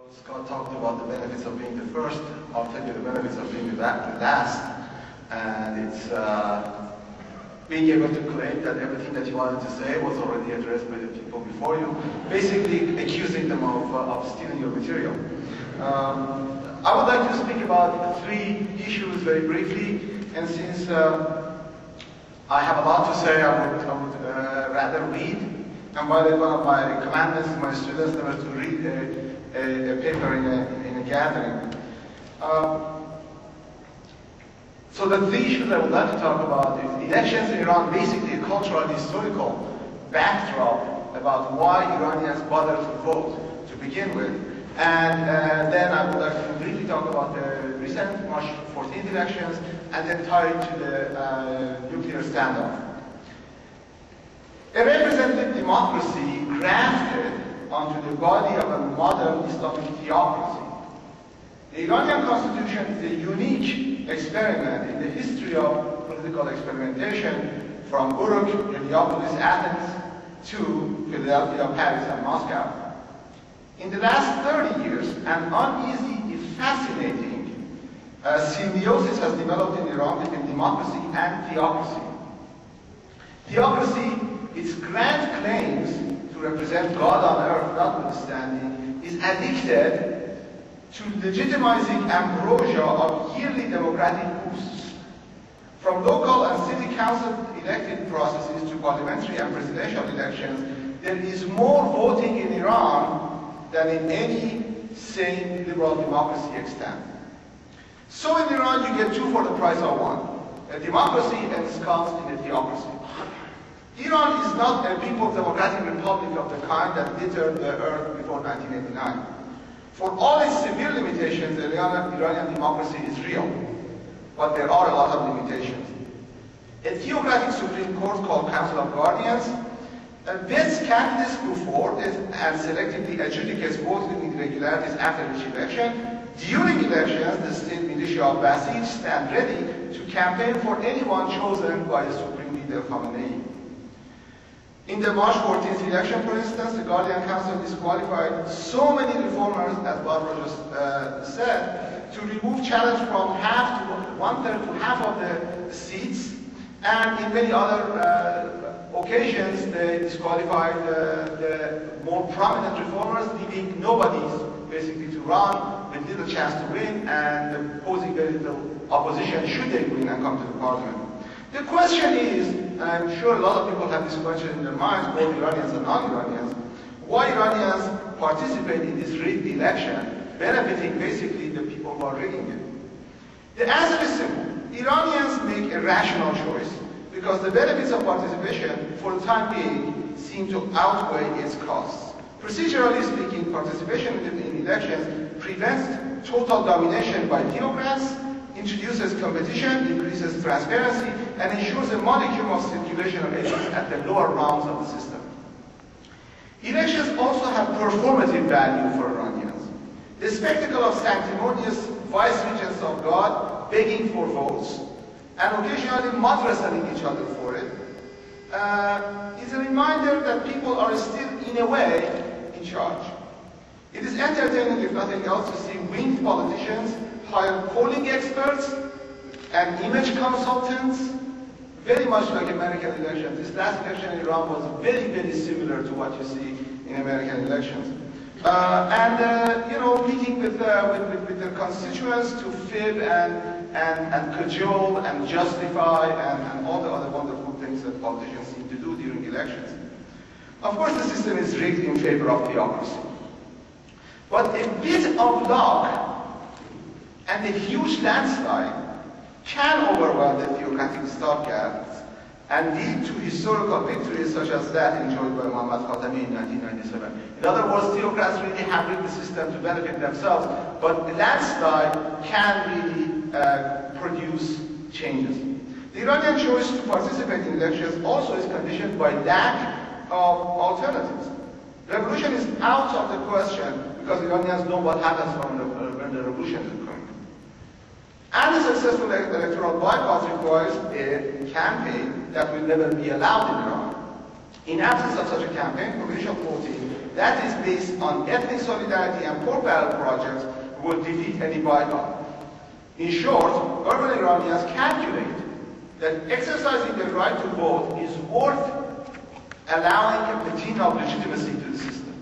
Scott talked about the benefits of being the first. I'll tell you the benefits of being the last. And it's being able to claim that everything that you wanted to say was already addressed by the people before you, basically accusing them of stealing your material. I would like to speak about three issues very briefly, and since I have a lot to say, I would rather read. And while one of my commandments to my students never to read a paper in a gathering. So the three issues I would like to talk about is elections in Iran, basically a cultural historical backdrop about why Iranians bother to vote to begin with. And then I would like to briefly talk about the recent March 14th elections and then tie it to the nuclear standoff. A representative democracy grafted onto the body of a modern Islamic theocracy. The Iranian constitution is a unique experiment in the history of political experimentation from Uruk, Heliopolis, Athens to Philadelphia, Paris, and Moscow. In the last 30 years, an uneasy, if fascinating symbiosis has developed in Iran between democracy and theocracy. Theocracy, its grand claims to represent God on earth notwithstanding, is addicted to legitimizing ambrosia of yearly democratic boosts. From local and city council elected processes to parliamentary and presidential elections, there is more voting in Iran than in any sane liberal democracy extant. So in Iran you get two for the price of one, a democracy ensconced in a theocracy. Iran is not a People's Democratic Republic of the kind that littered the earth before 1989. For all its severe limitations, the Iranian democracy is real, but there are a lot of limitations. A theocratic Supreme Court called Council of Guardians vets candidates who forward and selectively adjudicates voting irregularities after each election. During elections, the state militia of Basij stand ready to campaign for anyone chosen by the Supreme Leader Khamenei. In the March 14th election, for instance, the Guardian Council disqualified so many reformers, as Barbara just said, to remove challenge from half to one-third to half of the seats, and in many other occasions, they disqualified the more prominent reformers, leaving nobody basically to run with little chance to win and posing very little opposition should they win and come to the parliament. The question is, and I'm sure a lot of people have this question in their minds, both Iranians and non-Iranians, why Iranians participate in this rigged election, benefiting basically the people who are rigging it? The answer is simple. Iranians make a rational choice because the benefits of participation, for the time being, seem to outweigh its costs. Procedurally speaking, participation in elections prevents total domination by theocrats, introduces competition, increases transparency, and ensures a modicum of circulation of agents at the lower rounds of the system. Elections also have performative value for Iranians. The spectacle of sanctimonious vice-regents of God begging for votes, and occasionally mud-wrestling each other for it, is a reminder that people are still, in a way, in charge. It is entertaining, if nothing else, to see winged politicians hire polling experts and image consultants, very much like American elections. This last election in Iran was very, very similar to what you see in American elections. Meeting with their constituents to fib and cajole and justify and all the other wonderful things that politicians seem to do during elections. Of course, the system is rigged in favor of theocracy. But a bit of luck and a huge landslide can overwhelm the theocratic stopgaps and lead to historical victories such as that enjoyed by Muhammad Khatami in 1997. In other words, theocrats really have rigged the system to benefit themselves, but the landslide can really produce changes. The Iranian choice to participate in elections also is conditioned by lack of alternatives. Revolution is out of the question because Iranians know what happens when the revolution is coming. And a successful electoral bypass requires a campaign that will never be allowed in Iran. In absence of such a campaign, provincial voting that is based on ethnic solidarity and pork barrel projects will defeat any boycott. In short, urban Iranians calculate that exercising their right to vote is worth allowing a patina of legitimacy to the system.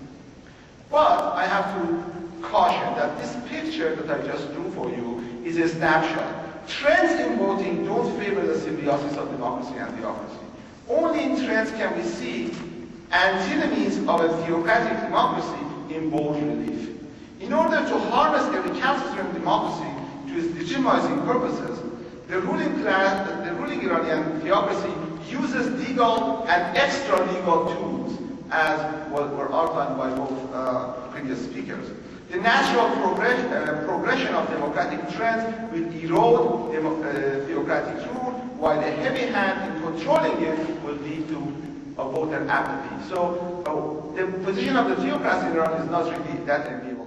But I have to caution that this picture that I just drew for you is a snapshot. Trends in voting don't favor the symbiosis of democracy and theocracy. Only in trends can we see antinomies of a theocratic democracy in bold relief. In order to harness a recalcitrant democracy to its legitimizing purposes, the ruling Iranian theocracy uses legal and extra-legal tools, as were outlined by both previous speakers. The natural progression of democratic trends will erode theocratic rule, while a heavy hand in controlling it will lead to voter apathy. So the position of the theocracy in Iran is not really that ambiguous.